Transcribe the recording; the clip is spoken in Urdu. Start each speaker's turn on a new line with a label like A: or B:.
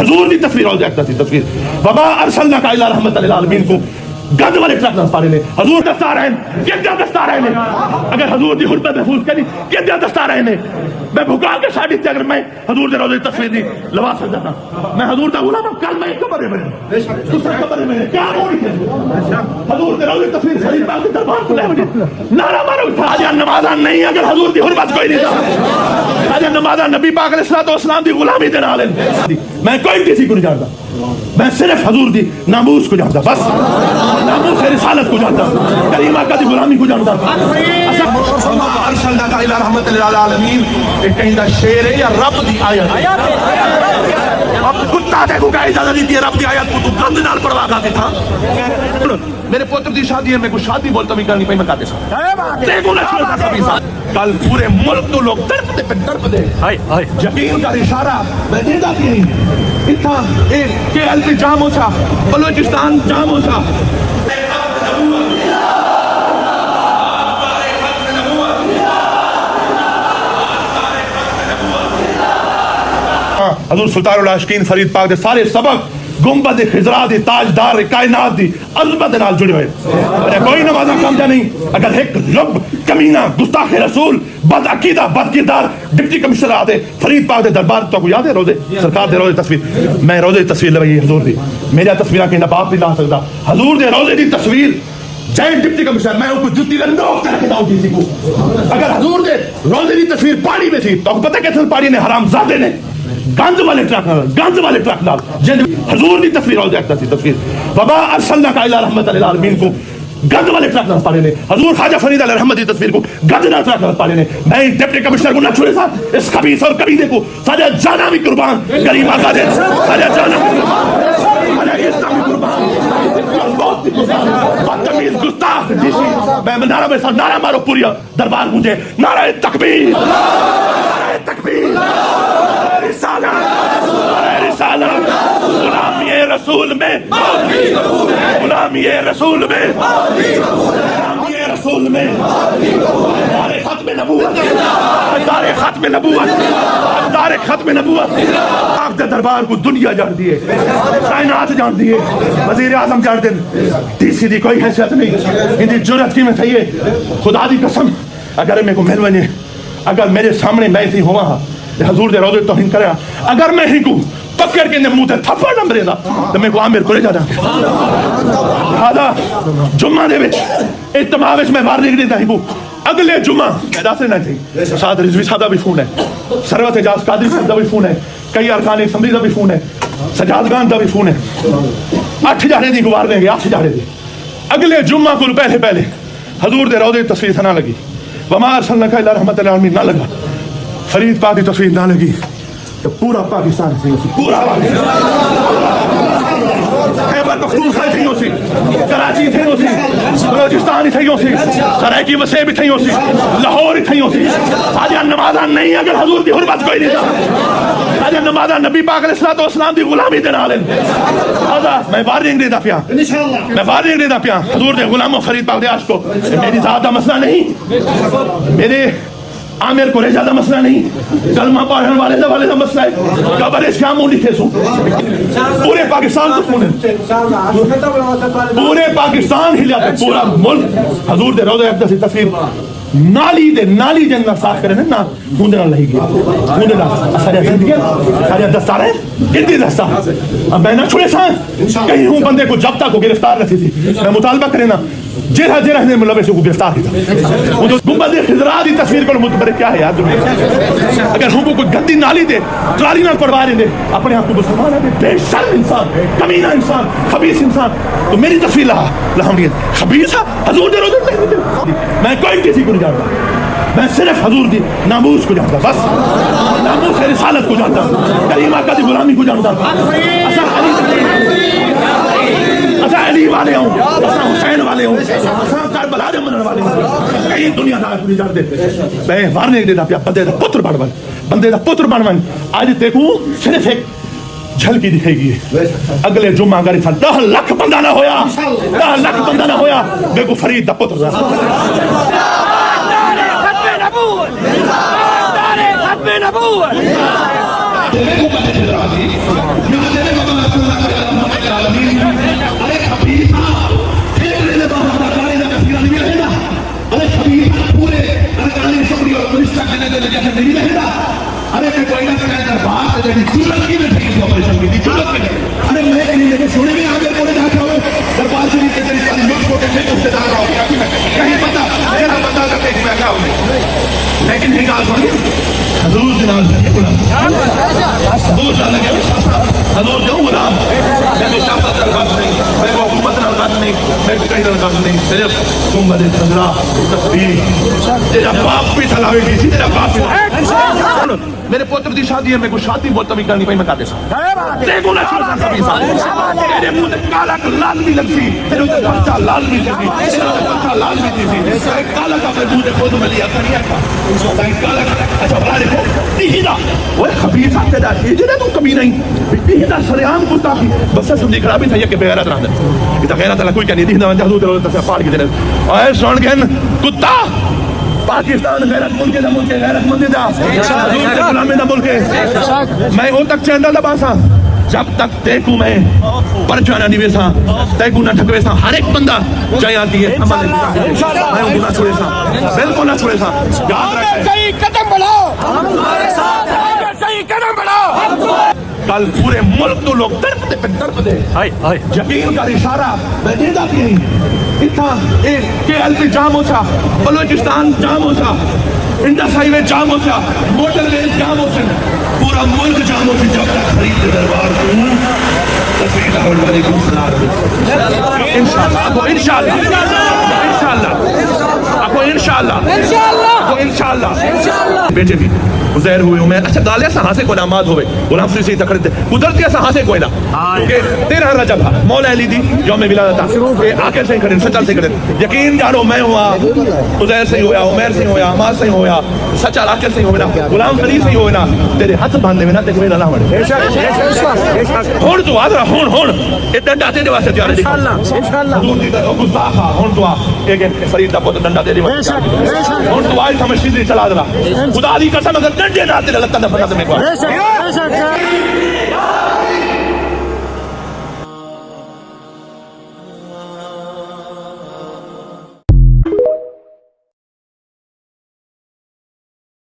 A: حضور دی تصویر اور دیکھتا تھی تصویر وما ارسلناک الا رحمۃ للعالمین کو گند والے ٹرک نہ پارے نے حضور دستا رہے ہیں کیا دستا رہے ہیں اگر حضور دی حرمت محفوظ کرنی کیا دستا رہے ہیں میں بھکا کے شادی تھی اگر میں حضور دے روزے تصویر دی لوا سکتا تھا میں حضور دا غلام ہوں کل میں ایک قبر میں دوسرا قبر میں کیا ہو رہی ہے حضور دے روزے تصویر شریف پاک کے دربار کو لے مجھے نعرہ مارو خواجہ نمازاں نہیں اگر حضور دی حرمت کوئی نہیں تھا خواجہ نمازاں نبی پاک علیہ الصلوۃ والسلام دی غلامی دے نال میں کوئی کسی کو نہیں جانتا میں صرف حضور دی ناموس کو جانتا بس ناموس رسالت کو جانتا کریم آقا دی غلامی کو جانتا ارسلناک الی رحمۃ للعالمین ایک کہیں دا شعر ہے یا رب دی آیت اب کتا تے کو کہا اجازت دیتی ہے رب دی آیت کو تو گند نال پڑھوا گاتے تھا میرے پوتر دی شادی ہے میں کو شادی بولتا بھی کرنی پئی میں کہتے سا دیکھو نہ چھوڑتا سبھی ساتھ کل پورے ملک تو لوگ تڑپ دے یقین کا اشارہ میں دیتا کی نہیں اتنا کے ایل پی جام ہو سا بلوچستان جام ہو سا حضور سلطان العاشقین فرید پاک دے سارے سبق گنبد خضرا دی تاجدار کائنات دی عظمت نال جڑے ہوئے کوئی نمازاں کم جا نہیں اگر ایک لب کمینہ گستاخ رسول بد عقیدہ بد کردار ڈپٹی کمشنر آتے فرید پاک دے دربار تو کو یاد ہے روزے سرکار دے روزے تصویر میں روزے تصویر لگئی حضور دی میرا تصویرہ کہ نہ باپ بھی لا سکتا حضور دے روزے دی تصویر جائن ڈپٹی کمشنر میں ان کو جتی کا نوک کر کے داؤں کسی کو اگر حضور دے روزے دی تصویر پاڑی میں تھی تو پتہ کیسے پاڑی نے حرام زادے نے گند والے ٹرک نال جن حضور دی تصویر اور دیکھتا تھی تصویر وما ارسلناک الی رحمۃ للعالمین کو گند والے ٹرک نال پاڑے نے حضور خواجہ فرید علیہ رحمت دی تصویر کو گند نال ٹرک نال پاڑے نے میں ڈپٹی کمشنر کو نہ چھوڑے سا اس خبیث اور کمینے کو سارا جانا بھی قربان کریم آقا دے سارا جانا بھی قربان بدتمیز گستاخ میں نعرہ میں ساتھ نعرہ مارو پوریا دربار مجھے نعرہ تکبیر تکبیر رسالت غلامی رسول میں غلامی رسول میں غلامی رسول میں دار ختم نبوت دار ختم نبوت دار ختم نبوت آپ کے دربار کو دنیا جان دیے کائنات جان دیے وزیر اعظم جان دیں ڈی سی دی کوئی حیثیت نہیں ان دی جرأت کی میں تھئیے خدا دی قسم اگر میں کو مل ونے اگر میرے سامنے میں تھی ہوا حضور دے روزے توہین کریا اگر میں ہی کو پکڑ کے منہ تے تھپڑ نہ مرے دا تو میں کو عامر کو لے جانا لہذا جمعہ دے وچ اجتماع وچ میں وارننگ دیتا ہی کو اگلے جمعہ میرا سے نہ تھی سعد رضوی صاحب دا بھی فون ہے ثروت اعجاز قادری صاحب دا بھی فون ہے کئی ارکان اسمبلی دا بھی فون ہے سجاد خان دا بھی فون ہے 8 جانے دی گوار دیں گے 8 جانے دی اگلے جمعہ کو پہلے حضور دے روزے تصویر نہ لگی وما ارسلناک الی رحمۃ للعالمین نہ لگا فرید پاک کی تصویر نہ لگی تو پورا پاکستان تھی پورا خیبر پختونخوا تھی اسی کراچی تھی اسی بلوچستان تھی اسی سرائیکی وسیع بھی تھی اسی لاہور تھی اسی خواجہ نمازاں نہیں اگر حضور دی حرمت کوئی نہیں تھا خواجہ نمازاں نبی پاک علیہ الصلوۃ والسلام دی غلامی دے نال لہذا میں وارننگ دیتا پیا میں وارننگ دیتا پیا حضور دے غلاموں فرید پاک دے عاشقوں میری ذات دا مسئلہ نہیں میرے عامر کو زیادہ مسئلہ نہیں کلمہ پڑھنے والے دا مسئلہ ہے قبر شام لکھے سو پورے پاکستان کو سنے پورے پاکستان ہلاتے پورا ملک حضور دے روزے اقدس کی تصویر نالی جن صاف کرے نا گوندے نال لہی گیا گوندے نال سارے زندگی سارے دستار ہے اتنی دستار اب میں نہ چھوڑے سان کہیں ہوں بندے کو جب تک کو گرفتار رہتی تھی میں مطالبہ کرے نا جرہ نے ملوث کو گرفتار کیا وہ جو گنبد خضرا دی تصویر کو متبر کیا ہے یاد اگر ہم کو کوئی گندی نالی دے ترالی نال پڑوا دے اپنے آپ کو مسلمان ہے بے شرم انسان کمینہ انسان خبیث انسان تو میری تصویر لہم خبیث حضور دے روزے میں کوئی کسی کو نہیں جانتا میں صرف حضور دی ناموس کو جانتا بس ناموس رسالت کو جانتا کریم آقا دی غلامی کو جانتا اچھا علی والے ہوں اچھا حسین والے ہوں اچھا کربلا دے منن والے ہوں کئی دنیا دا نہیں جان دے میں وارنے دیتا پیا بندے دا پتر بن آج دیکھوں صرف ایک جھلکی دکھے گی اگلے جمعہ اگر 10 لاکھ بندہ نہ ہویا 10 لاکھ بندہ نہ ہویا دیکھو فرید دا پتر ختم نبوت میں کوئی نہ کرے دربار تے جڑی ضرورت کی نہیں آپریشن کی ضرورت نہیں. ارے میں نہیں لے کے سونے میں آگے بولے جاتا ہوں دربار شریف کے تیری ساری لوٹ کو کے سے دار رہا ہوں کہیں پتہ میرا بندہ کرتے کہ میں کیا ہوں لیکن یہ گال سن حضور جناب حضور جان لگے حضور جو غلام میں شافت الغاز نہیں میں حکومت الغاز نہیں میں کہیں الغاز نہیں صرف گنبد خضرا تصویر تیرا باپ بھی تھلاوے گی سی تیرا باپ بھی میرے پوتر دی شادی ہے میں کو شادی بہت تمی کرنی پئی میں کر دے سا دیکھو نہ چھوڑ سا کبھی سا تیرے منہ تے کالا لال بھی لگ سی تیرے تے بچہ لال بھی سی تیرے بچہ لال بھی سی کالا کا منہ تے خود میں لیا کریا تھا کالا اچھا بڑا دیکھو تیہدا وہ خبیث آتے دا تیجے تو کبھی نہیں تیہدا سریام گستاخی بس سب دیکھ رہا بھی تھا یہ کہ بغیرت رہا یہ تو غیرت اللہ کوئی کہ نہیں تیہدا من حضور تے پاڑ کے دے اے سن گن کتا پاکستان غیرت ملک دا ملک غیرت مند دا حضور دے غلامی دا ملک میں او تک چیندا لباسا جب تک دیکھو میں پرچانا نہیں ویسا دیکھو نہ ٹھک ویسا ہر ایک بندہ چاہیے آتی ہے میں ان کو نہ چھوڑے سا بالکل نہ چھوڑے سا یاد رکھیں صحیح قدم بڑھاؤ ہمارے ساتھ صحیح قدم بڑھاؤ کل پورے ملک تو لوگ تڑپ دے یقین کا اشارہ میں دے جاتی ہیں اتنا کے ایل پی جام ہو سا بلوچستان جام ہو سا انڈس ہائی وے جام ہو سا موٹر وے جام ہو سا پورا ملک جام ہو سا جب تک خرید دربار کو تصویر اور علیکم السلام انشاءاللہ آپ کو انشاءاللہ بیٹے بھی گزیر ہوئے ہوں میں اچھا گالیا سا ہاں سے کوئی ناماد ہوئے غلام فرید سے تکڑتے قدرتی ایسا ہاں سے کوئی نہ کیونکہ 13 رجب تھا مولا علی دی یوم ولادت تھا کہ آکے سے کھڑے سچل سے کھڑے یقین جانو میں ہوا عزیر سے ہویا عمیر سے ہویا عمار سے ہویا سچل آکے سے ہویا غلام فرید سے ہویا تیرے ہاتھ باندھے میں نہ دیکھ میرا نہ ہوڑے ہون تو آدھرا ہون یہ ڈنڈا تیرے واسطے تیار ہے انشاءاللہ حضور دی گستاخا ہون تو ایک فرید دا بہت ڈنڈا تیرے واسطے ہون تو آئی سمجھ سیدھی چلا دلا خدا دی قسم اگر ڈنڈے نہ تیرے لگتا نہ پکا تو میں کو